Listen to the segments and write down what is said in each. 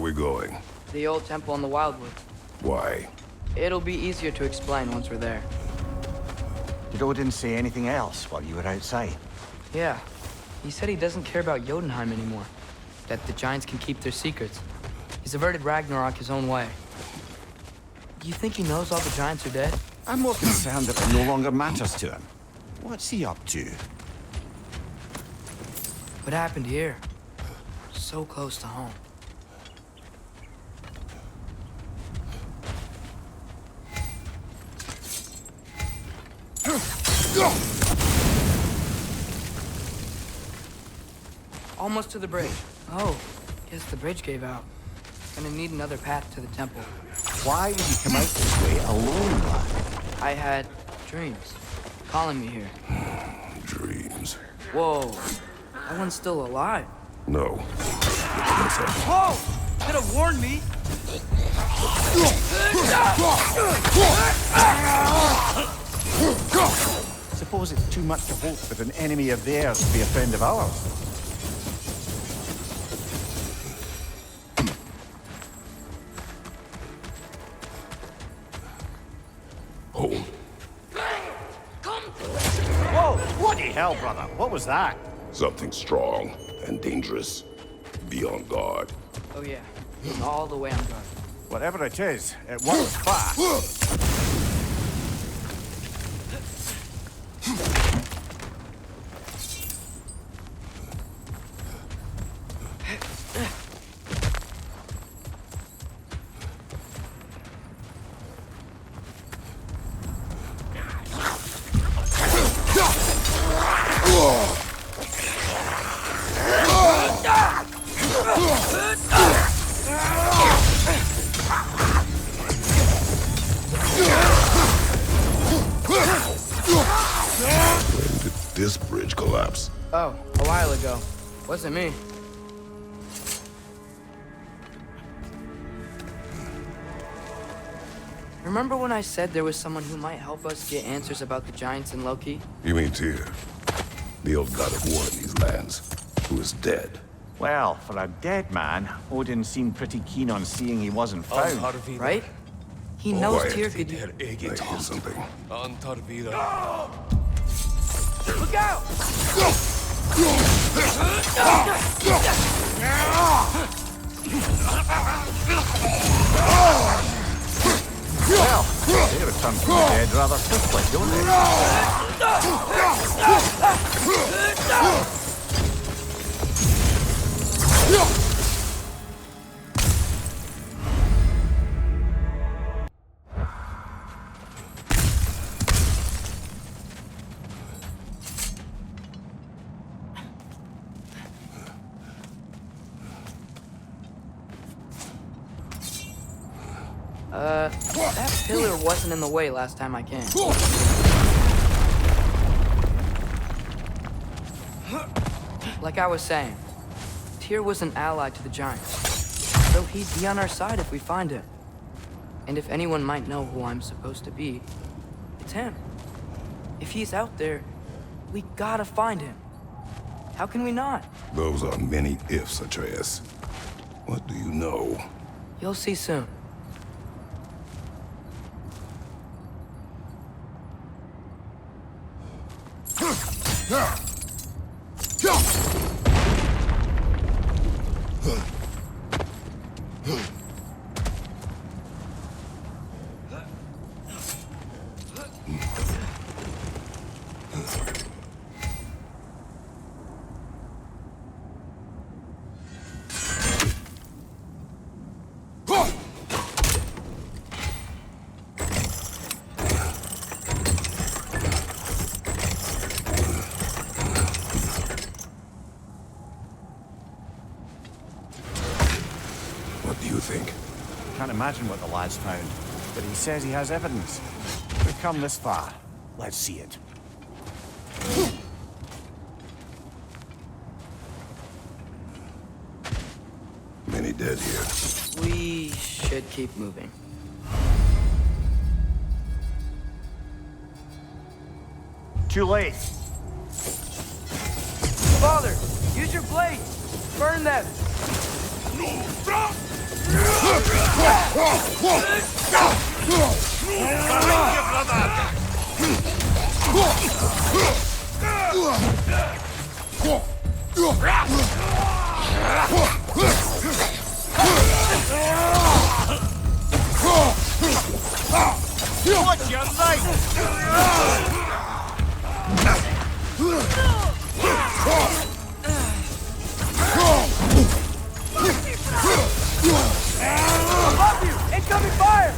we going? The old temple in the Wildwood. Why? It'll be easier to explain once we're there. Did Odin say anything else while you were outside? Yeah. He said he doesn't care about Jotunheim anymore. That the giants can keep their secrets. He's averted Ragnarok his own way. Do you think he knows all the giants are dead? I'm more concerned that it no longer matters to him. What's he up to? What happened here? So close to home. Almost to the bridge. Oh, guess the bridge gave out. Gonna need another path to the temple. Why would you come out this way alone, lad? I had dreams calling me here. Dreams. Whoa, that one's still alive. No. Whoa! Could have warned me. Suppose it's too much to hope that an enemy of theirs would be a friend of ours. Hold. Whoa! Bloody hell, brother! What was that? Something strong and dangerous. Be on guard. Oh yeah, all the way on guard. Whatever it is, it works fast. When did this bridge collapse? Oh, a while ago. Wasn't me. Remember when I said there was someone who might help us get answers about the giants and Loki? You mean Tyr? The old god of war in these lands, who is dead. Well, for a dead man, Odin seemed pretty keen on seeing he wasn't found. Right? He knows Quiet. Tyr could... I hear something. Look out! Well, they return from the dead rather quickly, don't they? That pillar wasn't in the way last time I came. Like I was saying, Tyr was an ally to the giants, so he'd be on our side if we find him. And if anyone might know who I'm supposed to be, it's him. If he's out there, we gotta find him. How can we not? Those are many ifs, Atreus. What do you know? You'll see soon. What do you think? Can't imagine what the lad's found, but he says he has evidence. We've come this far. Let's see it. Many dead here. We should keep moving. Too late. Father, use your blade! Burn them! Watch your right! Above you! Incoming fire!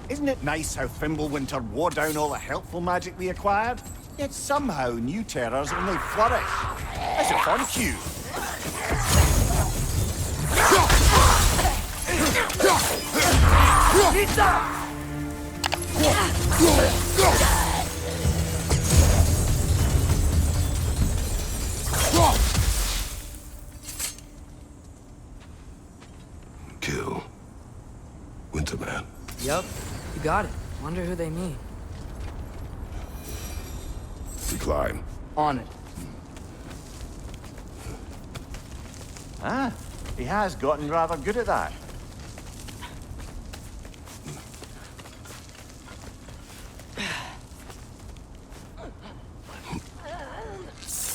Isn't it nice how Fimbulwinter wore down all the helpful magic we acquired? Yet somehow new terrors only flourish. It's a fun cue. Kill. Winterman. Yup, you got it. Wonder who they mean. We climb. On it. Ah, he has gotten rather good at that.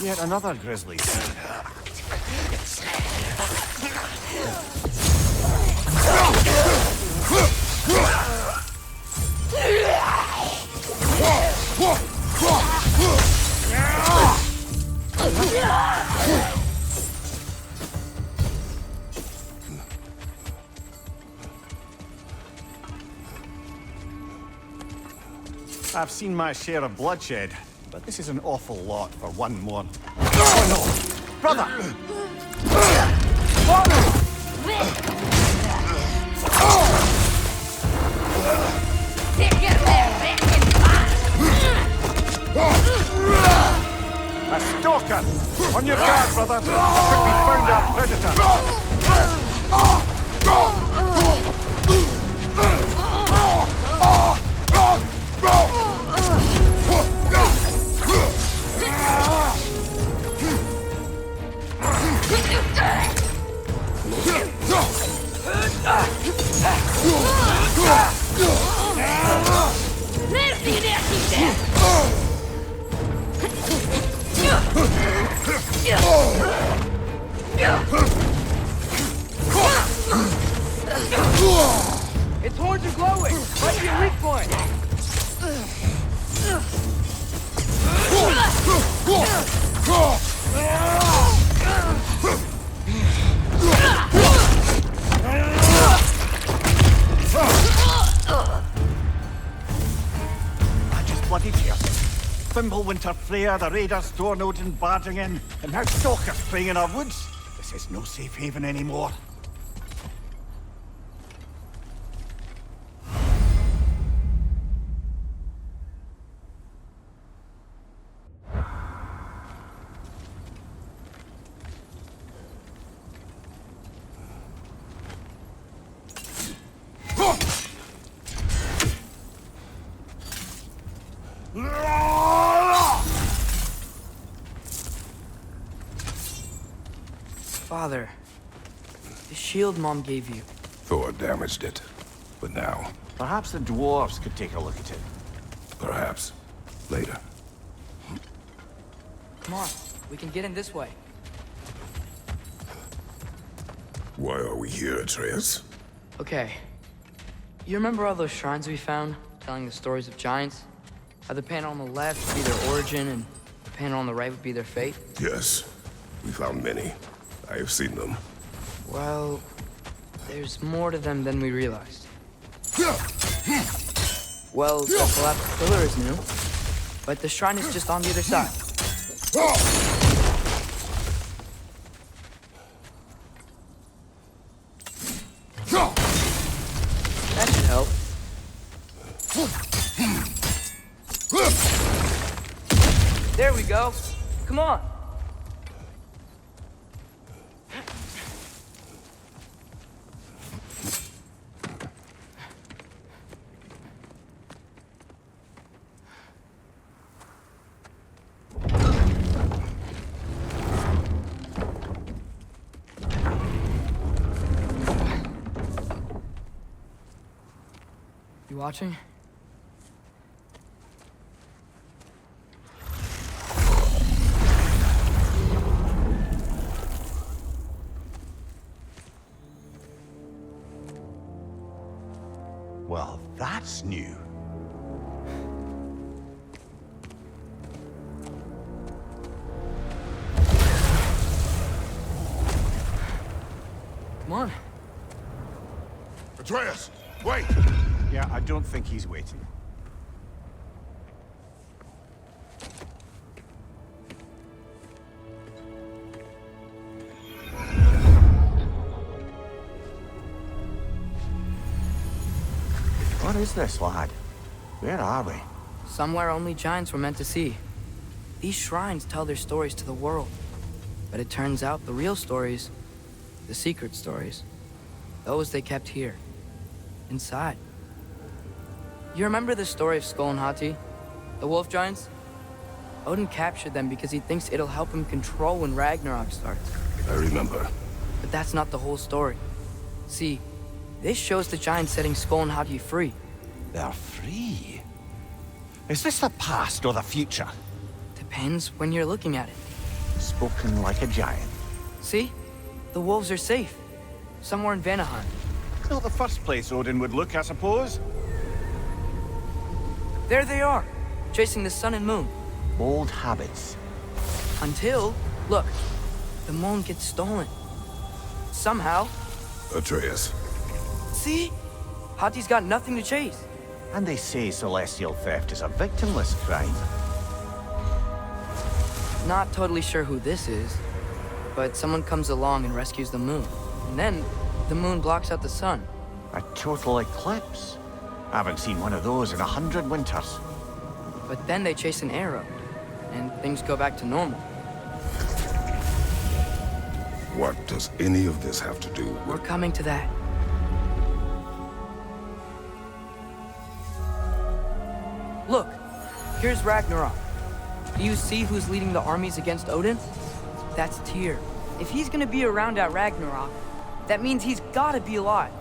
Yet another grizzly. I've seen my share of bloodshed, but this is an awful lot for one more. Oh no! Brother! A stalker! On your guard, brother! Could be found our predator! Its horns are glowing! Might be a weak point! I just bloody cursed. Fimbulwinter Freya, the raiders, Stornodin barging in, and now stalkers preying in our woods. This is no safe haven anymore. Father, the shield Mom gave you. Thor damaged it. But now, Perhaps the dwarves could take a look at it. perhaps, later. Come on, we can get in this way. Why are we here, Atreus? Okay. You remember all those shrines we found, telling the stories of giants? How the panel on the left would be their origin, and the panel on the right would be their fate? Yes, we found many. I have seen them. Well, there's more to them than we realized. Well, the collapsed pillar is new, but the shrine is just on the other side. That should help. There we go. Come on. You watching? Well, that's new. Come on. Atreus, wait! Yeah, I don't think he's waiting. What is this, lad? Where are we? Somewhere only giants were meant to see. These shrines tell their stories to the world. But it turns out the real stories, the secret stories, those they kept here, inside. You remember the story of Skull and Hati? The wolf giants? Odin captured them because he thinks it'll help him control when Ragnarok starts. I remember. But that's not the whole story. See, this shows the giants setting Skull and Hati free. They're free. Is this the past or the future? Depends when you're looking at it. Spoken like a giant. See? The wolves are safe. Somewhere in Vanaheim. Not the first place Odin would look, I suppose. There they are, chasing the sun and moon. Old habits. Until, look, the moon gets stolen. Somehow. Atreus. See? Hati's got nothing to chase. And they say celestial theft is a victimless crime. Not totally sure who this is, but someone comes along and rescues the moon. And then, the moon blocks out the sun. A total eclipse. I haven't seen one of those in 100 winters. But then they chase an arrow, and things go back to normal. What does any of this have to do We're with... coming to that. Look, here's Ragnarok. Do you see who's leading the armies against Odin? That's Tyr. If he's gonna be around at Ragnarok, that means he's gotta be alive.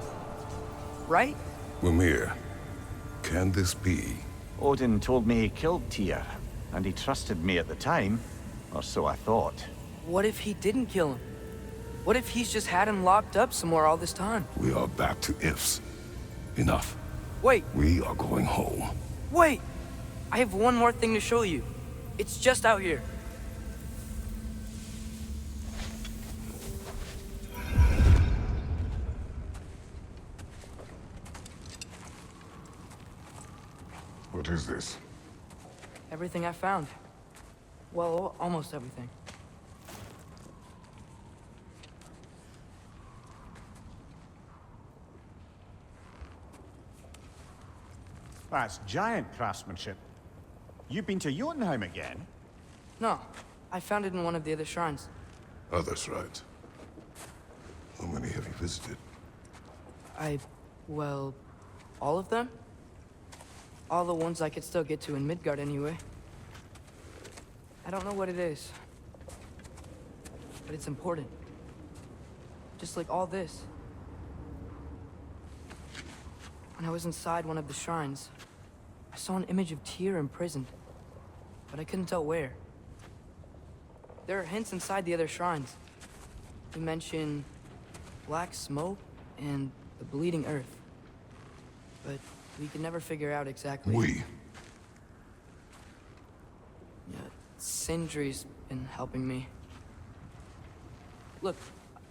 Right? Mimir, can this be? Odin told me he killed Tyr, and he trusted me at the time, or so I thought. What if he didn't kill him? What if he's just had him locked up somewhere all this time? We are back to ifs. Enough. Wait, We are going home. wait! I have one more thing to show you. It's just out here. What is this? Everything I found. Well, almost everything. That's giant craftsmanship. You've been to Jotunheim again? No, I found it in one of the other shrines. Others, right? How many have you visited? Well, all of them? All the ones I could still get to in Midgard anyway. I don't know what it is, but it's important. Just like all this. When I was inside one of the shrines, I saw an image of Tyr imprisoned, but I couldn't tell where. There are hints inside the other shrines. They mention black smoke and the bleeding earth. But we could never figure out exactly. Yeah, Sindri's been helping me. Look,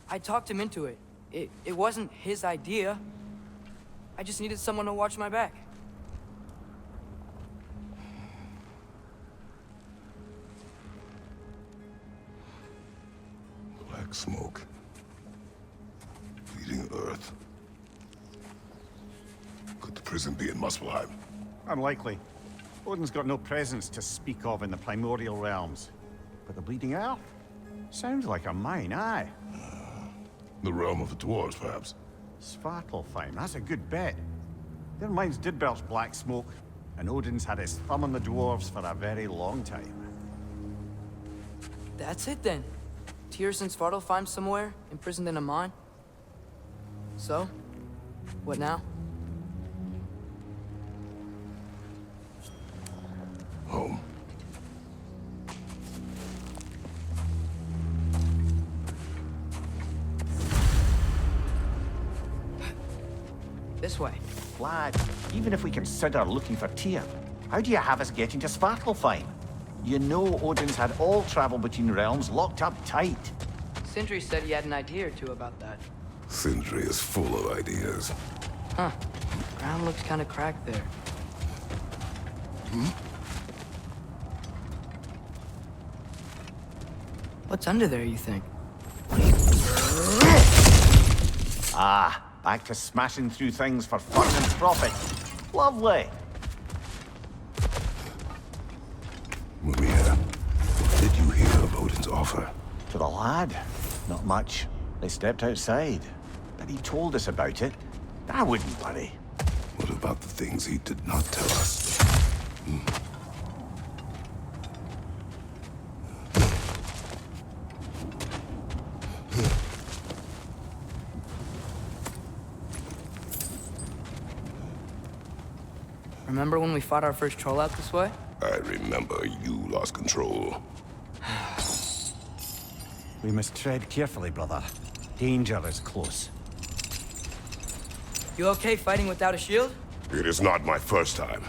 I talked him into it. It wasn't his idea. I just needed someone to watch my back. Black smoke. Leading Earth. Could the prison be in Muspelheim? Unlikely. Odin's got no presence to speak of in the primordial realms. But the Bleeding Earth? Sounds like a mine, aye. The realm of the dwarves, perhaps. Svartalfheim, that's a good bet. Their mines did belch black smoke, and Odin's had his thumb on the dwarves for a very long time. That's it then. Tyr's in Svartalfheim somewhere, imprisoned in a mine. So, what now? Home. This way. Lad, even if we consider looking for Tyr, how do you have us getting to Svartalfheim? You know Odin's had all travel between realms locked up tight. Sindri said he had an idea or two about that. Sindri is full of ideas. Huh. Ground looks kind of cracked there. What's under there, you think? Ah, back to smashing through things for fun and profit. Lovely. Maria, what did you hear of Odin's offer? To the lad, not much. They stepped outside, but he told us about it. I wouldn't worry. What about the things he did not tell us? Remember when we fought our first troll out this way? I remember you lost control. We must tread carefully, brother. Danger is close. You okay fighting without a shield? It is not my first time.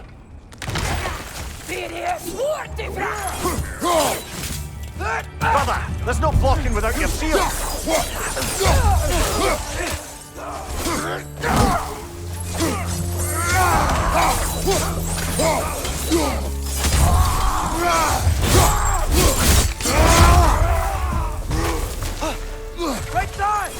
Brother, there's no blocking without your shield! Right side!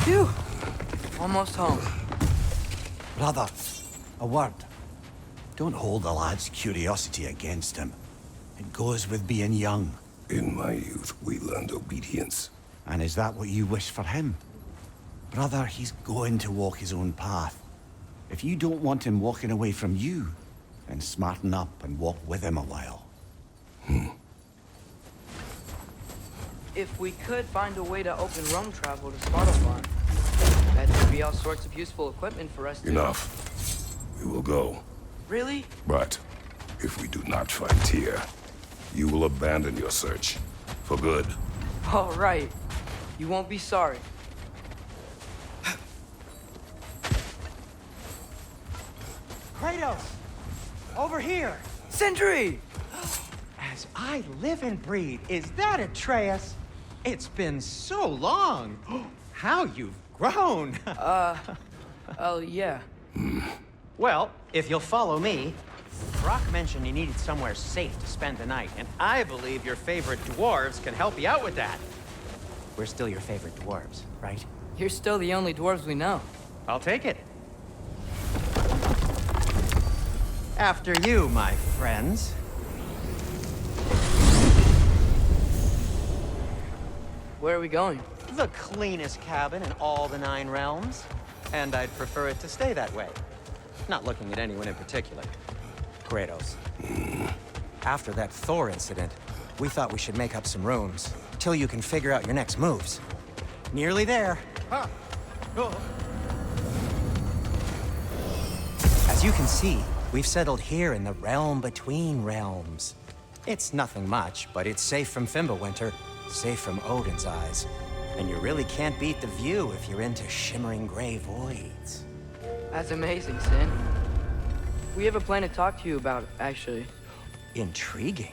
Phew! Almost home. Brother, a word. Don't hold the lad's curiosity against him. It goes with being young. In my youth, we learned obedience. And is that what you wish for him? Brother, he's going to walk his own path. If you don't want him walking away from you, then smarten up and walk with him a while. If we could find a way to open roam travel to Svartalfheim, that would be all sorts of useful equipment for us to... Enough. We will go. Really? But if we do not find Tyr, you will abandon your search. For good. All right. You won't be sorry. Kratos! Over here! Sindri! As I live and breathe, is that Atreus? It's been so long! How you've grown! Oh, yeah. Well, if you'll follow me, Brock mentioned you needed somewhere safe to spend the night, and I believe your favorite dwarves can help you out with that. We're still your favorite dwarves, right? You're still the only dwarves we know. I'll take it. After you, my friends. Where are we going? The cleanest cabin in all the 9 realms. And I'd prefer it to stay that way. Not looking at anyone in particular. Kratos. After that Thor incident, we thought we should make up some rooms, till you can figure out your next moves. Nearly there. Huh. Oh. As you can see, we've settled here in the realm between realms. It's nothing much, but it's safe from Fimbulwinter, safe from Odin's eyes. And you really can't beat the view if you're into shimmering gray voids. That's amazing, Sin. We have a plan to talk to you about, actually. Intriguing.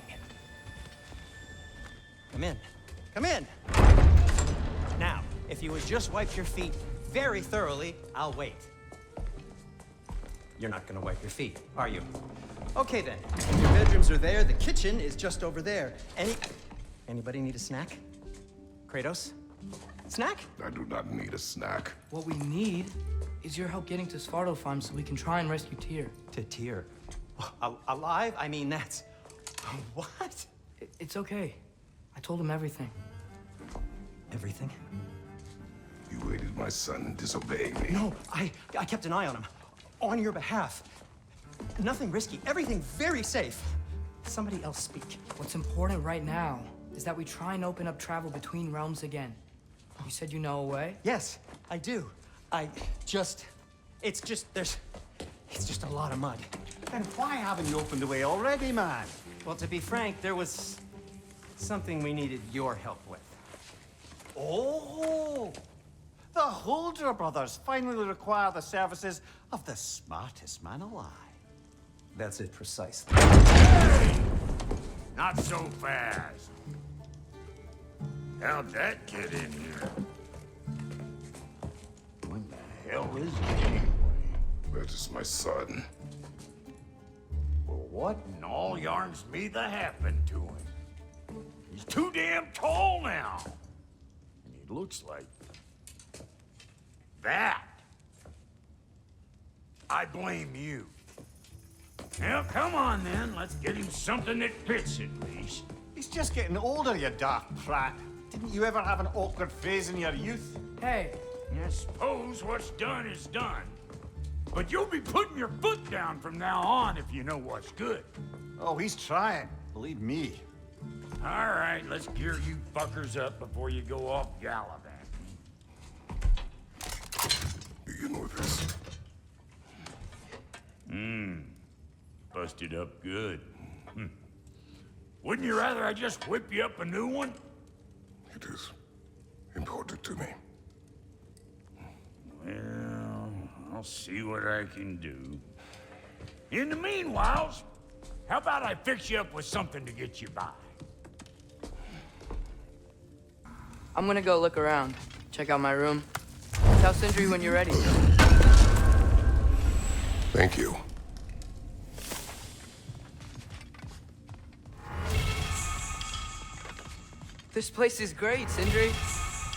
Come in. Come in! Now, if you would just wipe your feet very thoroughly, I'll wait. You're not gonna wipe your feet, are you? Okay then. Your bedrooms are there, the kitchen is just over there. Anybody need a snack? Kratos? Snack? I do not need a snack. What we need is your help getting to Svartalfheim so we can try and rescue Tyr. To Tyr? Alive? I mean, that's... What? It's okay. I told him everything. Everything? You aided my son in disobeying me. No, I kept an eye on him. On your behalf. Nothing risky, everything very safe. Somebody else speak. What's important right now is that we try and open up travel between realms again. You said you know a way? Yes, I do. It's just a lot of mud. Then why haven't you opened the way already, man? Well, to be frank, there was something we needed your help with. Oh! The Holder brothers finally require the services of the smartest man alive. That's it precisely. Not so fast. How'd that get in here? What the hell is it anyway? That is my son. Well, what in all yarns me that happened to him? He's too damn tall now. And he looks like... that. I blame you. Well, come on then. Let's get him something that fits at least. He's just getting older, you daft prat. Didn't you ever have an awkward phase in your youth? Hey, I suppose what's done is done. But you'll be putting your foot down from now on if you know what's good. Oh, he's trying. Believe me. All right, let's gear you fuckers up before you go off gallivanting. Begin with this. Busted up good. Wouldn't you rather I just whip you up a new one? It is important to me. Well, I'll see what I can do. In the meanwhile, how about I fix you up with something to get you by? I'm gonna go look around. Check out my room. Tell Sindri when you're ready. Thank you. This place is great, Sindri.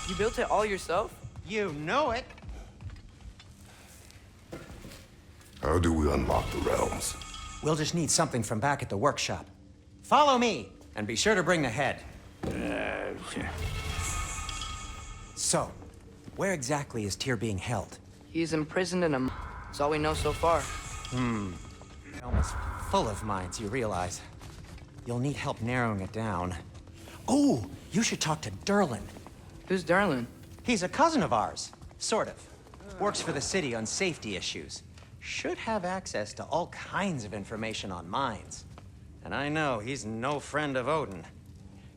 You built it all yourself? You know it. How do we unlock the realms? We'll just need something from back at the workshop. Follow me, and be sure to bring the head. So, where exactly is Tyr being held? He's imprisoned in a... That's all we know so far. Almost full of minds, you realize. You'll need help narrowing it down. Oh, you should talk to Durlin. Who's Durlin? He's a cousin of ours, sort of. Works for the city on safety issues. Should have access to all kinds of information on mines. And I know he's no friend of Odin.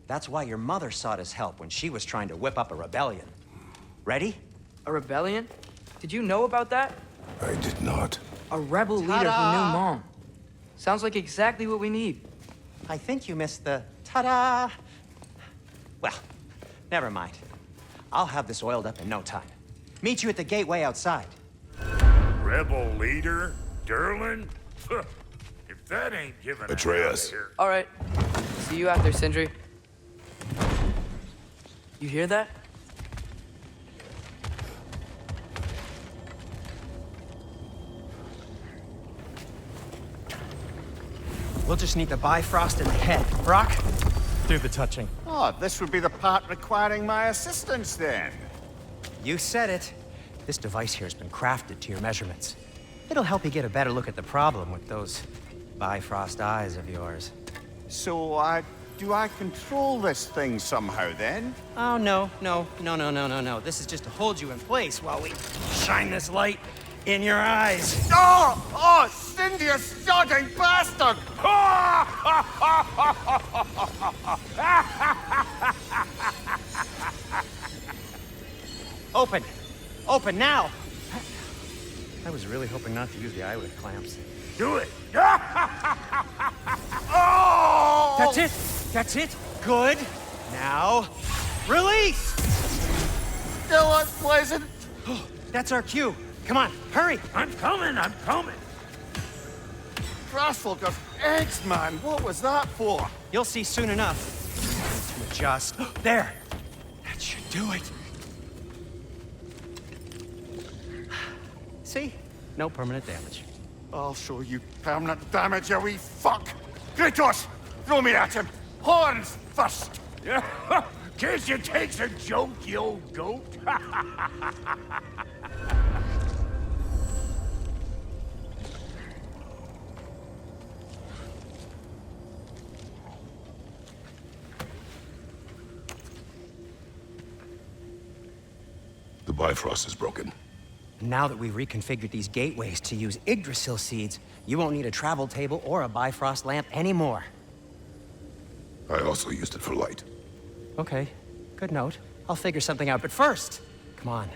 That's why your mother sought his help when she was trying to whip up a rebellion. Ready? A rebellion? Did you know about that? I did not. A rebel leader who knew Mom. Sounds like exactly what we need. I think you missed the ta-da. Well, never mind. I'll have this oiled up in no time. Meet you at the gateway outside. Rebel leader? Durlin? If that ain't giving a Atreus. here. All right. See you out there, Sindri. You hear that? We'll just need the Bifrost in the head. Brock, do the touching. Oh, this would be the part requiring my assistance then. You said it. This device here has been crafted to your measurements. It'll help you get a better look at the problem with those Bifrost eyes of yours. So, do I control this thing somehow then? Oh, no. This is just to hold you in place while we shine this light in your eyes. Oh, Cindy, you sodding bastard! Open! Open now! I was really hoping not to use the eyelid clamps. Do it! Oh! That's it! That's it! Good! Now, release! Still unpleasant. That's our cue. Come on, hurry! I'm coming! Grasshopper's eggs, man. What was that for? You'll see soon enough. To adjust. There! That should do it. See? No permanent damage. I'll show you permanent damage, you wee fuck. Kratos, throw me at him. Horns first. Guess you takes a joke, you old goat. The Bifrost is broken. Now that we've reconfigured these gateways to use Yggdrasil seeds, you won't need a travel table or a Bifrost lamp anymore. I also used it for light. Okay, good note. I'll figure something out, but first, come on,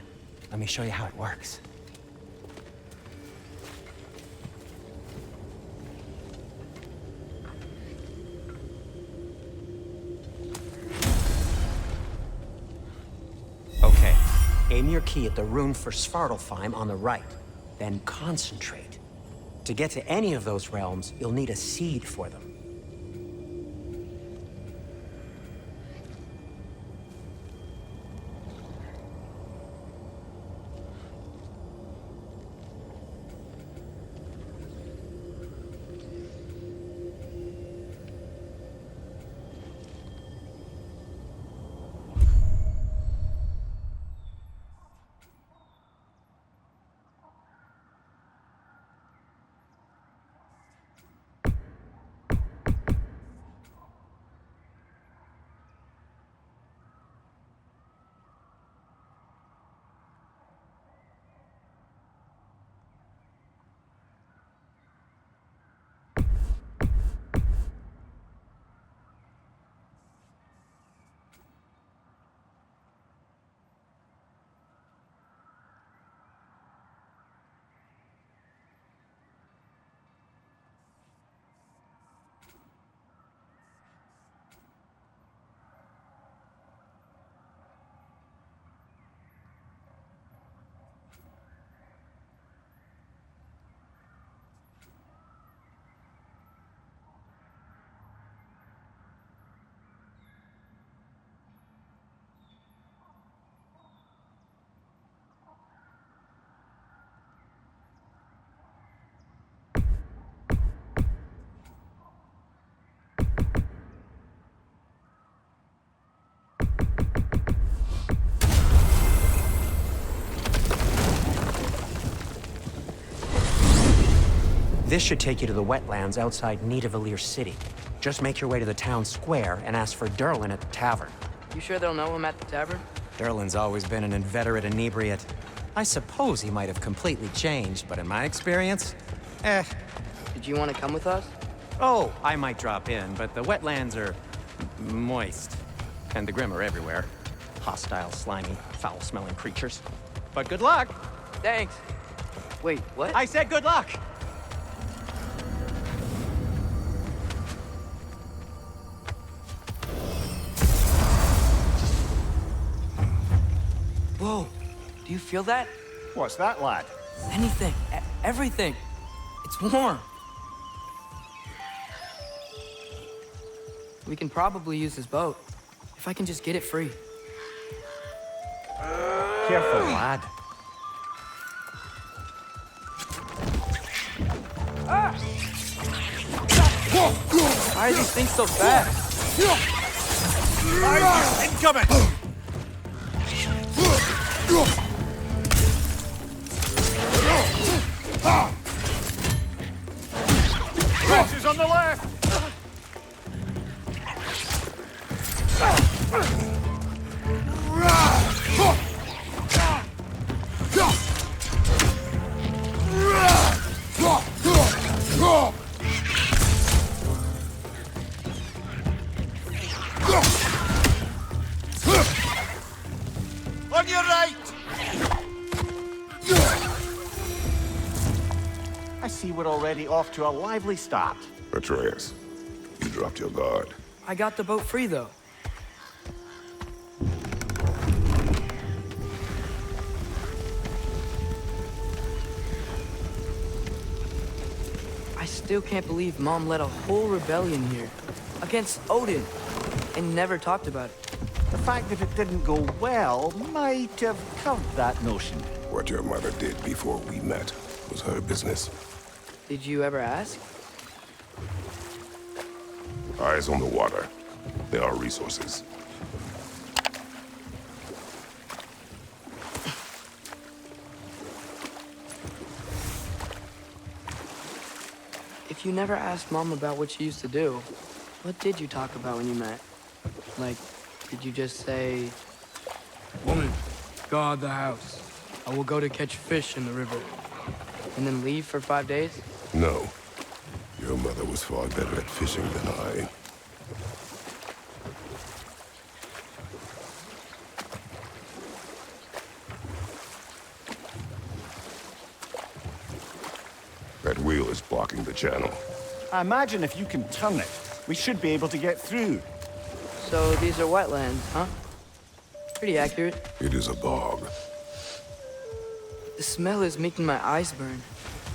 let me show you how it works. Okay, aim your key at the rune for Svartalfheim on the right, then concentrate. To get to any of those realms, you'll need a seed for them. This should take you to the wetlands outside Nidavellir City. Just make your way to the town square and ask for Durlin at the tavern. You sure they'll know him at the tavern? Durlin's always been an inveterate inebriate. I suppose he might have completely changed, but in my experience, Did you want to come with us? Oh, I might drop in, but the wetlands are moist. And the Grim are everywhere. Hostile, slimy, foul-smelling creatures. But good luck! Thanks. Wait, what? I said good luck! Whoa, do you feel that? What's that, lad? Anything, everything. It's warm. We can probably use this boat, if I can just get it free. Careful, lad. Why are these things so fast? Incoming! Crashes on the left! On your right! I see we're already off to a lively start. Atreus, you dropped your guard. I got the boat free, though. I still can't believe Mom led a whole rebellion here. Against Odin. And never talked about it. The fact that it didn't go well might have covered that notion. What your mother did before we met was her business. Did you ever ask? Eyes on the water. There are resources. If you never asked Mom about what she used to do, what did you talk about when you met? Like, did you just say, "Woman, guard the house. I will go to catch fish in the river," and then leave for 5 days? No. Your mother was far better at fishing than I. That wheel is blocking the channel. I imagine if you can turn it, we should be able to get through. So these are wetlands, huh? Pretty accurate. It is a bog. The smell is making my eyes burn.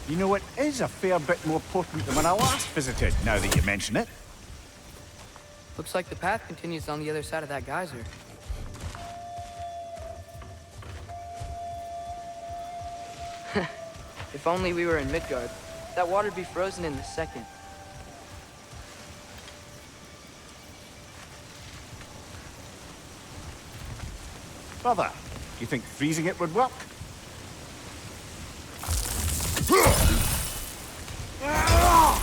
You know, it is a fair bit more potent than when I last visited, now that you mention it. Looks like the path continues on the other side of that geyser. If only we were in Midgard. That water'd be frozen in a second. Brother, you think freezing it would work?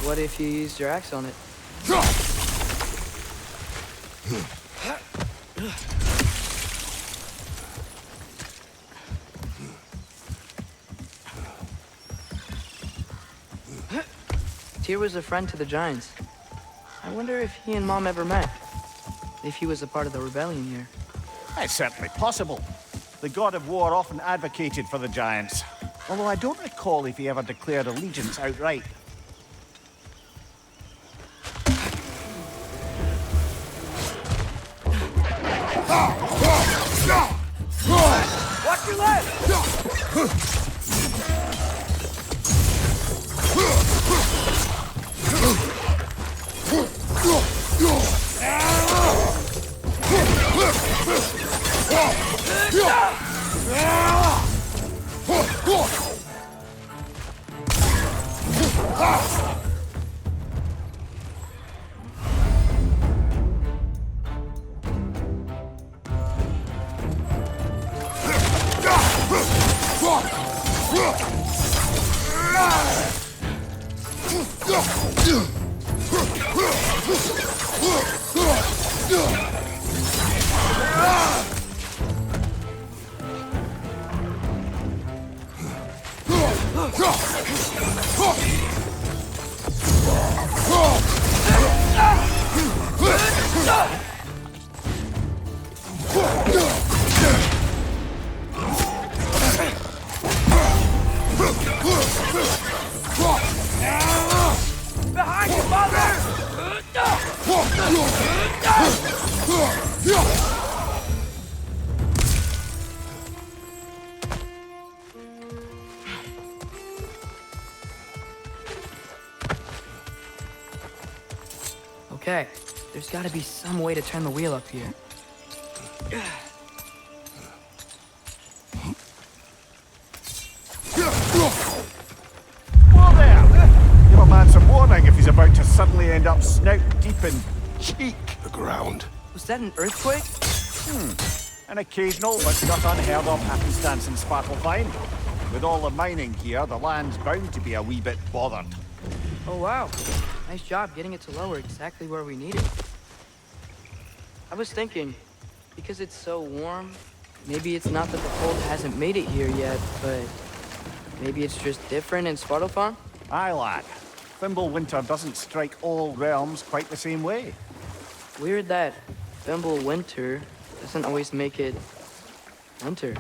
What if you used your axe on it? Tyr was a friend to the Giants. I wonder if he and Mom ever met. If he was a part of the rebellion here. It's certainly possible. The god of war often advocated for the Giants. Although I don't recall if he ever declared allegiance outright. Watch your left! Behind you, father! Okay, there's gotta be some way to turn the wheel up here. Whoa there! Give a man some warning if he's about to suddenly end up snout deep in cheek. The ground. Was that an earthquake? An occasional but not unheard of happenstance in Sparklefine. With all the mining here, the land's bound to be a wee bit bothered. Oh wow, nice job getting it to lower exactly where we need it. I was thinking, because it's so warm, maybe it's not that the cold hasn't made it here yet, but maybe it's just different in Svartalfheim? Aye, lad. Thimble winter doesn't strike all realms quite the same way. Weird that Thimble winter doesn't always make it winter.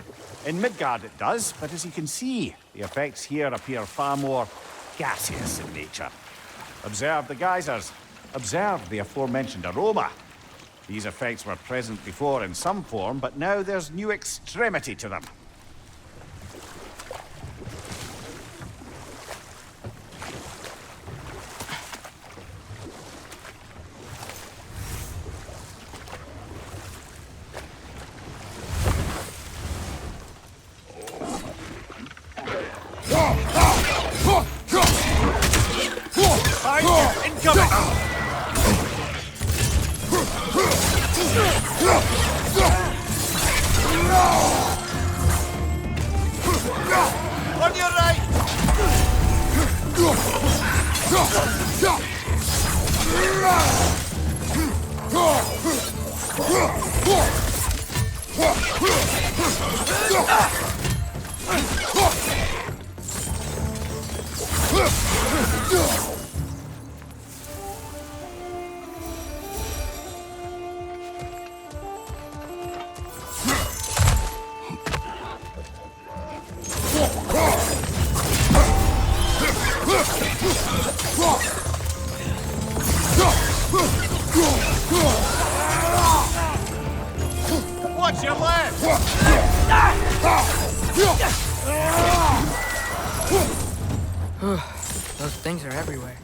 In Midgard it does, but as you can see, the effects here appear far more gaseous in nature. Observe the geysers. Observe the aforementioned aroma. These effects were present before in some form, but now there's new extremity to them. On your right! Watch your left! Those things are everywhere.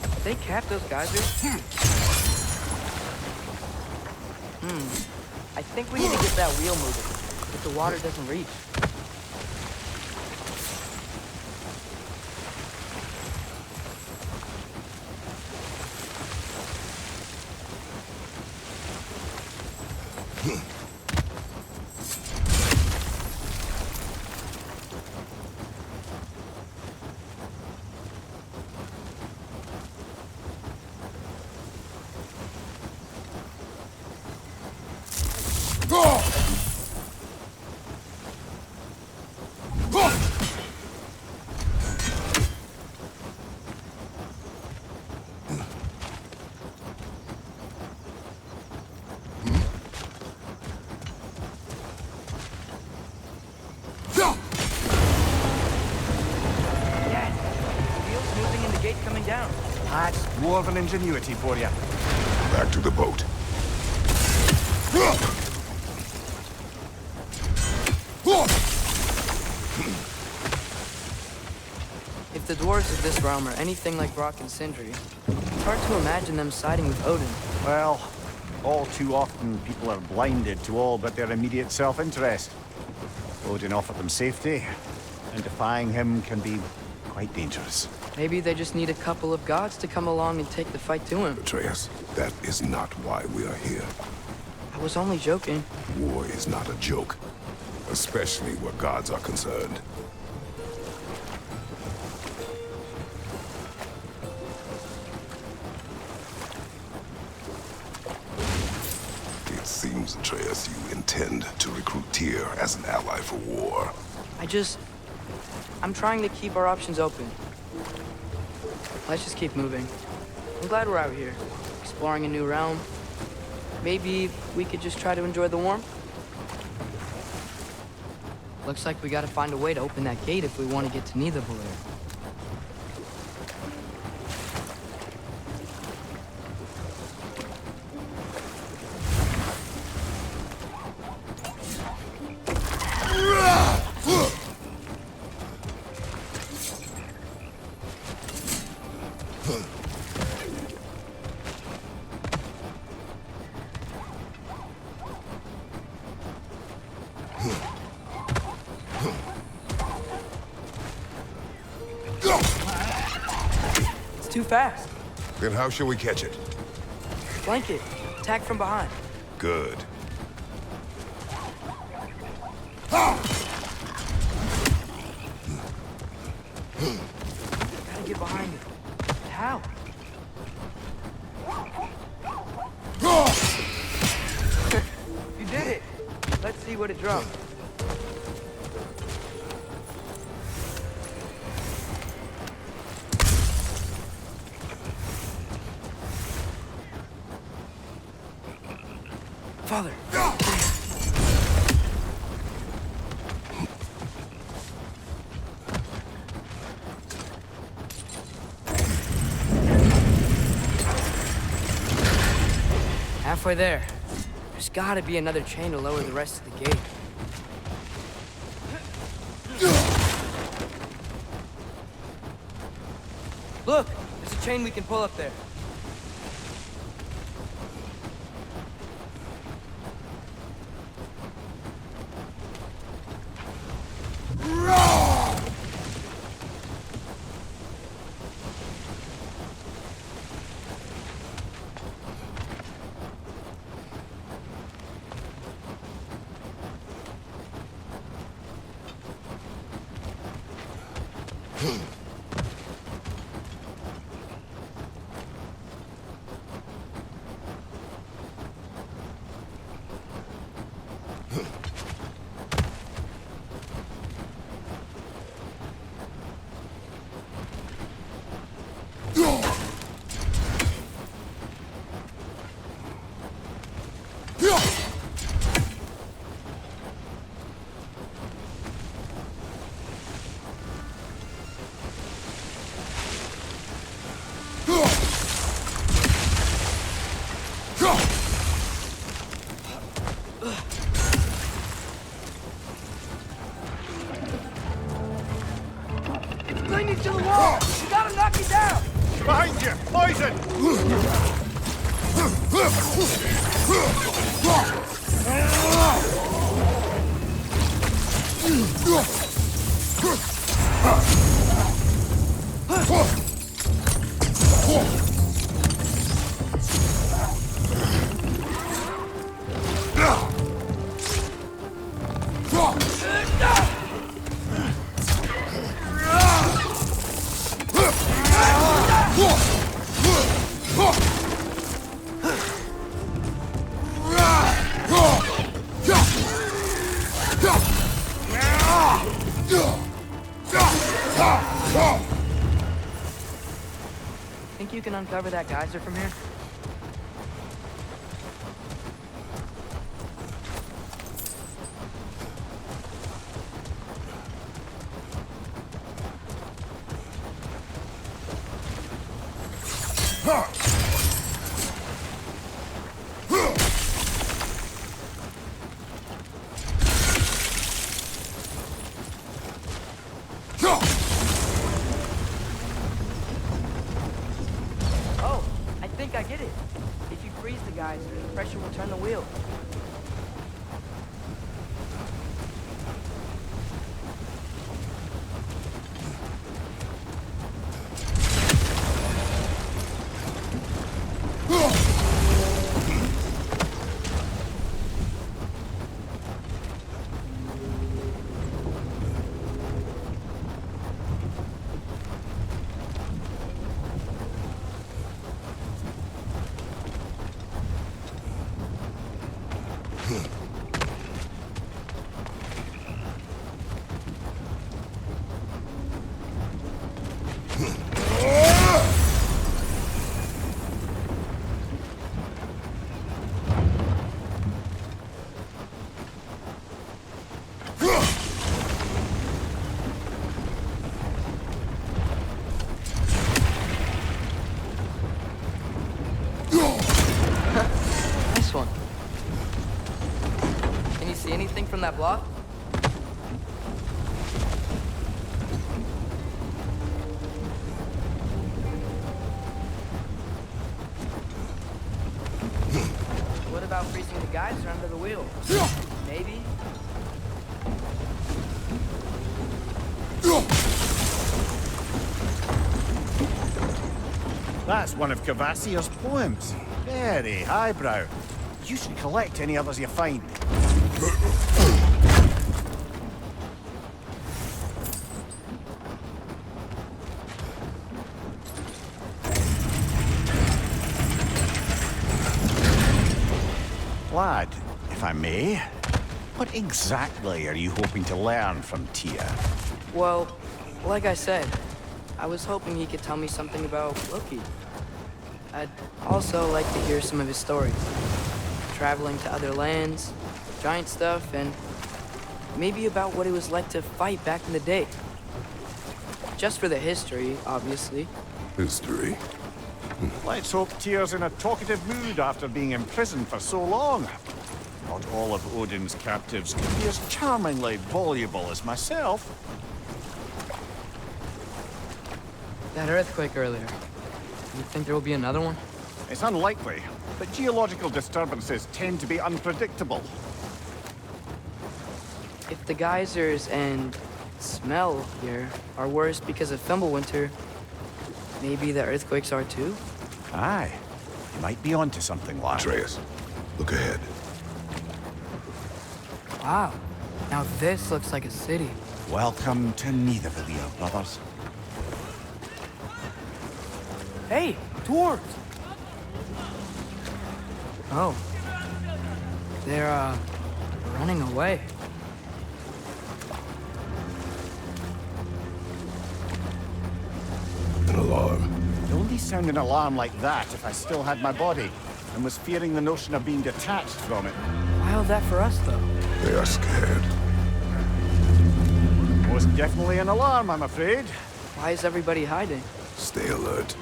Did they cap those geysers? I think we need to get that wheel moving, but the water doesn't reach. Coming down. That's dwarven ingenuity for you. Back to the boat. If the dwarves of this realm are anything like Brock and Sindri, it's hard to imagine them siding with Odin. Well, all too often people are blinded to all but their immediate self-interest. Odin offered them safety, and defying him can be quite dangerous. Maybe they just need a couple of gods to come along and take the fight to him. Atreus, that is not why we are here. I was only joking. War is not a joke, especially where gods are concerned. It seems, Atreus, you intend to recruit Tyr as an ally for war. I'm trying to keep our options open. Let's just keep moving. I'm glad we're out here, exploring a new realm. Maybe we could just try to enjoy the warmth? Looks like we gotta find a way to open that gate if we want to get to Nidavellir. Too fast. Then how shall we catch it? Flank it. Attack from behind. Good. Gotta get behind it. How? You did it! Let's see what it dropped. Father! Halfway there. There's gotta be another chain to lower the rest of the gate. Look! There's a chain we can pull up there. Clinging to the wall! You gotta knock it down! Behind you! Poison! Think you can uncover that geyser from here? Oh, I think I get it. If you freeze the geyser, the pressure will turn the wheel. Nice one. Can you see anything from that block? What about freezing the geyser under the wheel? Maybe? That's one of Cavassier's poems. Very highbrow. You should collect any others you find. Lad, if I may, what exactly are you hoping to learn from Tyr? Well, like I said, I was hoping he could tell me something about Loki. I'd also like to hear some of his stories. Traveling to other lands, giant stuff, and maybe about what it was like to fight back in the day. Just for the history, obviously. History? Let's hope Tyr's in a talkative mood after being imprisoned for so long. Not all of Odin's captives can be as charmingly voluble as myself. That earthquake earlier. You think there will be another one? It's unlikely, but geological disturbances tend to be unpredictable. If the geysers and smell here are worse because of Fimbulwinter, maybe the earthquakes are too? Aye, you might be onto something, lad. Atreus, look ahead. Wow. Now this looks like a city. Welcome to Nidavellir, brothers. Hey, dwarves! Oh. They're, running away. An alarm. I'd only sound an alarm like that if I still had my body, and was fearing the notion of being detached from it. Why all that for us, though? They are scared. Most definitely an alarm, I'm afraid. Why is everybody hiding? Stay alert.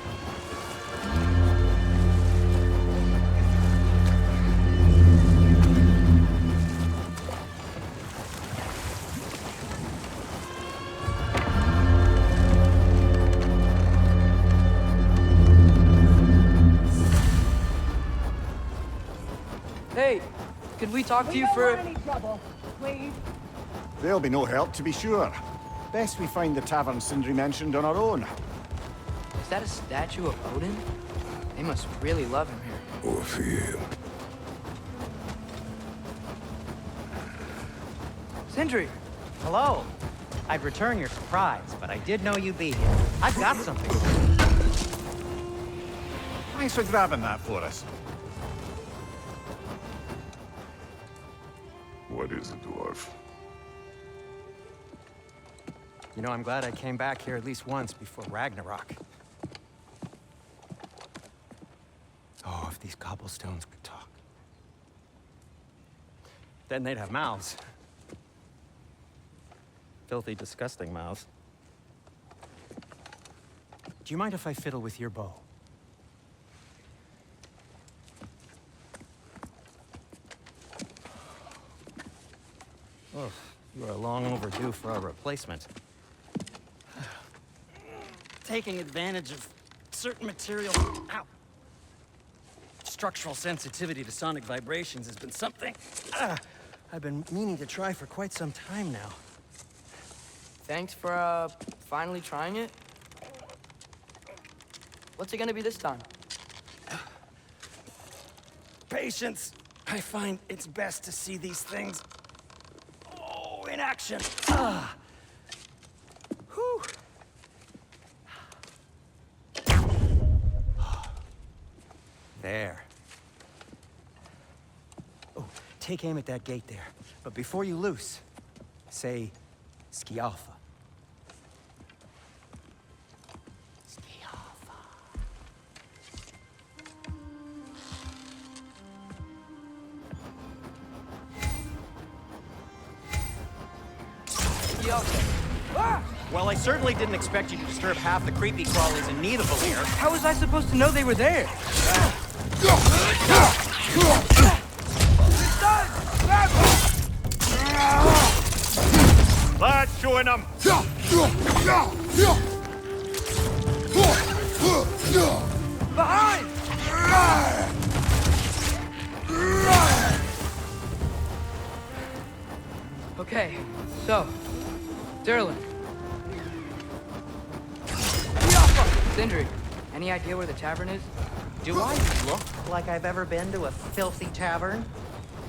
Hey, could we talk to you for... any trouble, please. There'll be no help, to be sure. Best we find the tavern Sindri mentioned on our own. Is that a statue of Odin? They must really love him here. Or fear him. Sindri! Hello. I'd return your surprise, but I did know you'd be here. I've got something. Thanks for grabbing that for us. What is it, Dwarf? You know, I'm glad I came back here at least once before Ragnarok. Oh, if these cobblestones could talk. Then they'd have mouths. Filthy, disgusting mouths. Do you mind if I fiddle with your bow? Oh, you are long overdue for a replacement. Taking advantage of certain material. Ow. Structural sensitivity to sonic vibrations has been something I've been meaning to try for quite some time now. Thanks for, finally trying it. What's it gonna be this time? Patience. I find it's best to see these things in action. Whew. There. Oh, take aim at that gate there. But before you loose, say Skialfa. Well, I certainly didn't expect you to disturb half the creepy crawlies in Nidavellir. How was I supposed to know they were there? Lads, showing them! Behind! Okay, so, Durlin. Sindri, any Any idea where the tavern is? Do I look like I've ever been to a filthy tavern?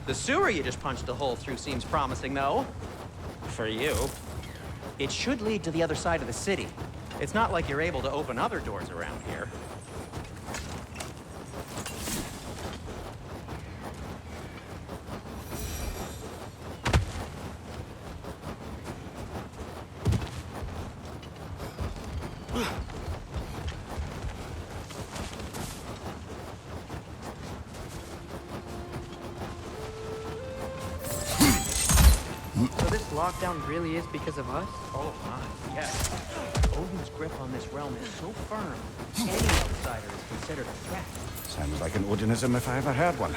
The sewer you just punched a hole through seems promising, though. For you. It should lead to the other side of the city. It's not like you're able to open other doors around here. So this lockdown really is because of us? Oh my, yes. Odin's grip on this realm is so firm, any outsider is considered a threat. Sounds like an Odinism if I ever heard one.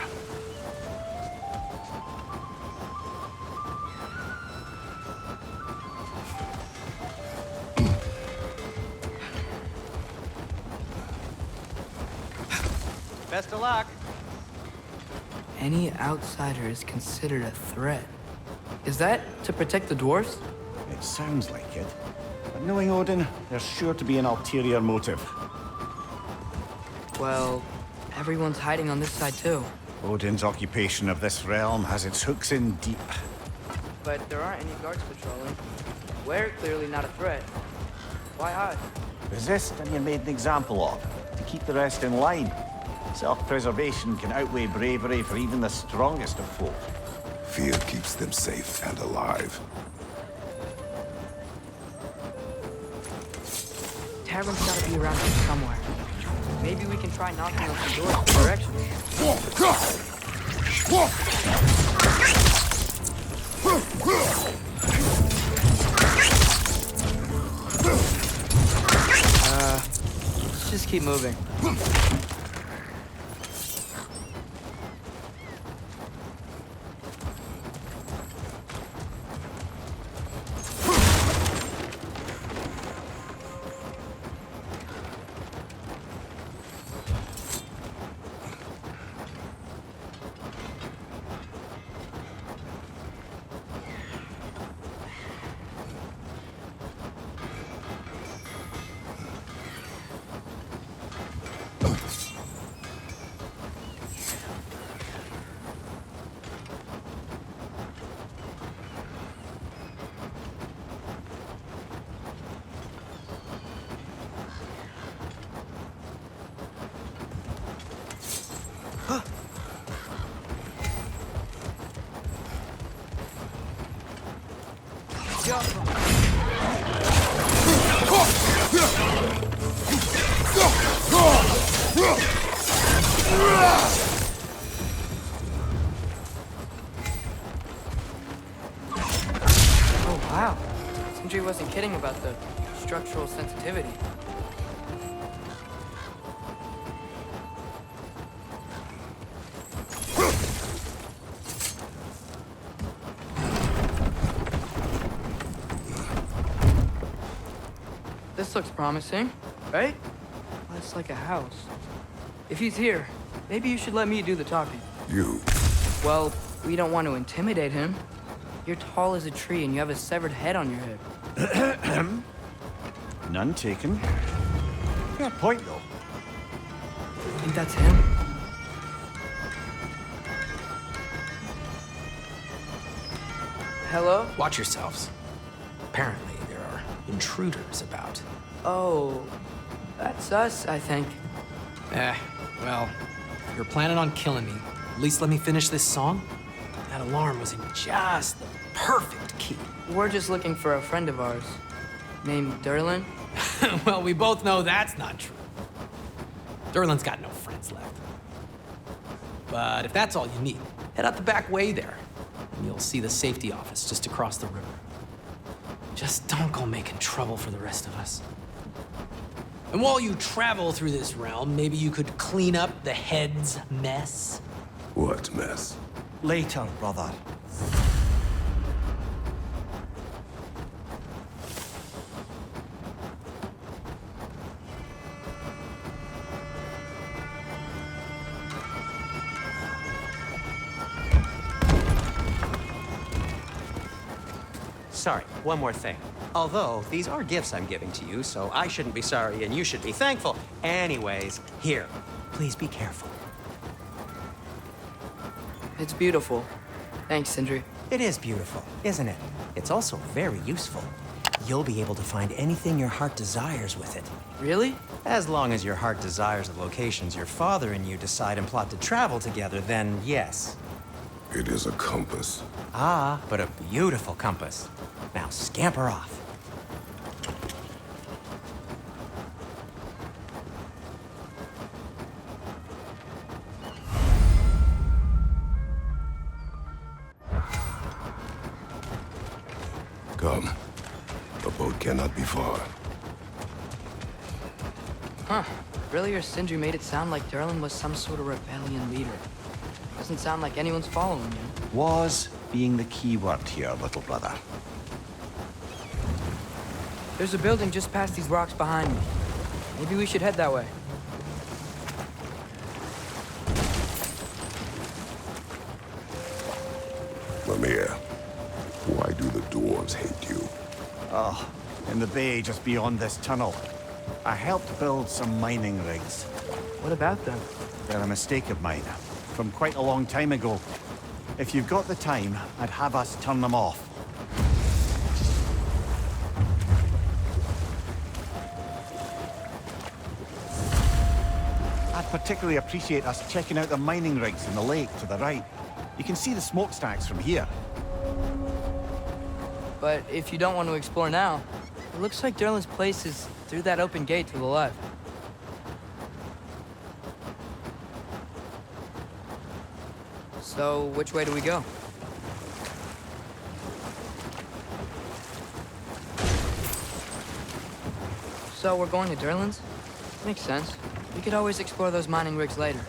Best of luck. Any outsider is considered a threat. Is that to protect the dwarves? It sounds like it. But knowing Odin, there's sure to be an ulterior motive. Well, everyone's hiding on this side too. Odin's occupation of this realm has its hooks in deep. But there aren't any guards patrolling. We're clearly not a threat. Why hide? Resist and you're made an example of, to keep the rest in line. Self-preservation can outweigh bravery for even the strongest of folk. Fear keeps them safe and alive. Tavern's gotta be around here somewhere. Maybe we can try knocking on some doors for directions. Let's just keep moving. Oh, wow. Sindri wasn't kidding about the structural sensitivity. This looks promising, right? Well, it's like a house. If he's here, maybe you should let me do the talking. You. Well, we don't want to intimidate him. You're tall as a tree and you have a severed head on your head. None taken. Fair point, though. Think that's him? Hello? Watch yourselves. Apparently, there are intruders about. Oh, that's us, I think. Well, if you're planning on killing me, at least let me finish this song. That alarm was in just the perfect key. We're just looking for a friend of ours, named Durlin. Well, we both know that's not true. Durlin's got no friends left. But if that's all you need, head out the back way there, and you'll see the safety office just across the river. Just don't go making trouble for the rest of us. And while you travel through this realm, maybe you could clean up the head's mess. What mess? Later, brother. sorry, one more thing. Although, these are gifts I'm giving to you, so I shouldn't be sorry and you should be thankful. Anyways, here, please be careful. It's beautiful. Thanks, Sindri. It is beautiful, isn't it? It's also very useful. You'll be able to find anything your heart desires with it. Really? As long as your heart desires the locations your father and you decide and plot to travel together, then yes. It is a compass. Ah, but a beautiful compass. Now scamper off. Come. The boat cannot be far. Huh. Earlier, Sindri made it sound like Durlin was some sort of rebellion leader. Doesn't sound like anyone's following him. Was being the key word here, little brother. There's a building just past these rocks behind me. Maybe we should head that way. Mimir, why do the dwarves hate you? Oh, in the bay just beyond this tunnel. I helped build some mining rigs. What about them? They're a mistake of mine, from quite a long time ago. If you've got the time, I'd have us turn them off. I'd particularly appreciate us checking out the mining rigs in the lake to the right. You can see the smokestacks from here. But if you don't want to explore now, it looks like Durlin's place is through that open gate to the left. So, which way do we go? So, we're going to Durlin's? Makes sense. We could always explore those mining rigs later.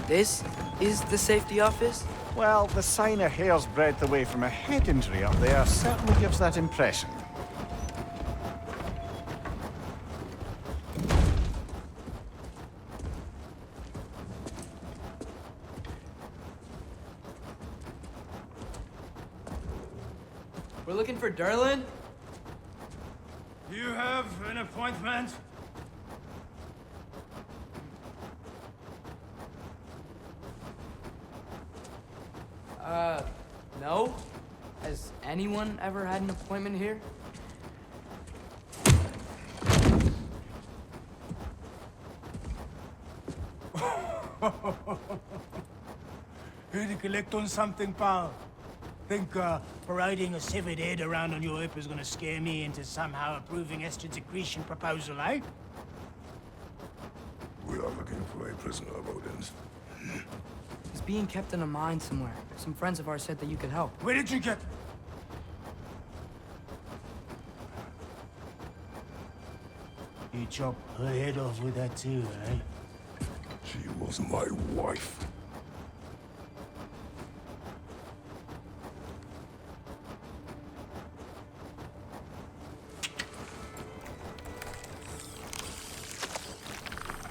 This is the safety office? Well, the sign a hair's breadth away from a head injury up there certainly gives that impression. We're looking for Durlin? You have an appointment? No? Has anyone ever had an appointment here? Here to collect on something, pal? Think, parading a severed head around on your hip is gonna scare me into somehow approving Estrid's accretion proposal, eh? We are looking for a prisoner of Odin's. He's being kept in a mine somewhere. Some friends of ours said that you could help. Where did you get... You chop her head off with that too, eh? She was my wife.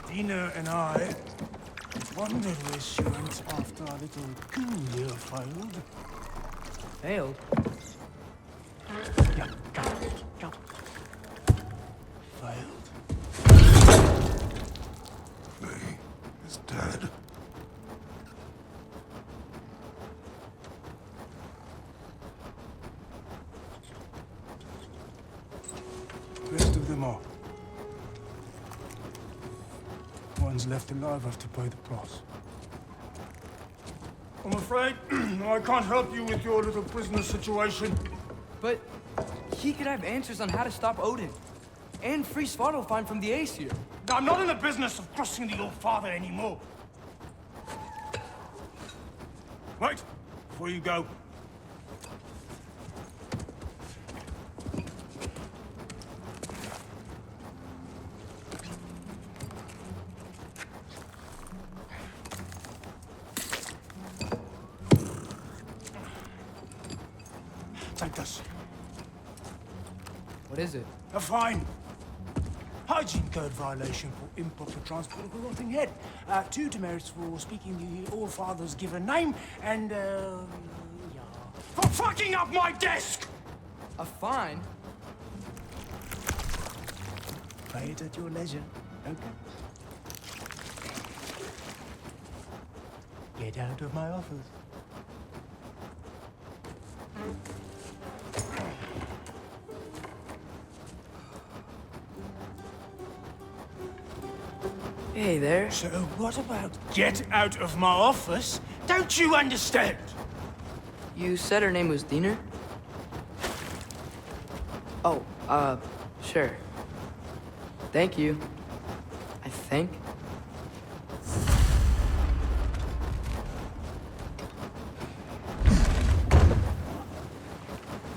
Dina and I wondered where she went after our little coup here failed. Failed? Yeah, jump. Failed. Faye is dead. Rest of them are. Ones left alive have to pay the price. I'm afraid I can't help you with your little prisoner situation. But he could have answers on how to stop Odin. And free Svartalfheim from the Aesir. I'm not in the business of crossing the old father anymore. Right, before you go. Take this. What is it? A fine. Hygiene code violation for improper transport of a rotting head. 2 demerits for speaking the All-Father's given name, and, yeah. For fucking up my desk! A fine? Pay it at your leisure, okay? Get out of my office. Hey there. So what about get out of my office? Don't you understand? You said her name was Diener? Oh, sure. Thank you. I think.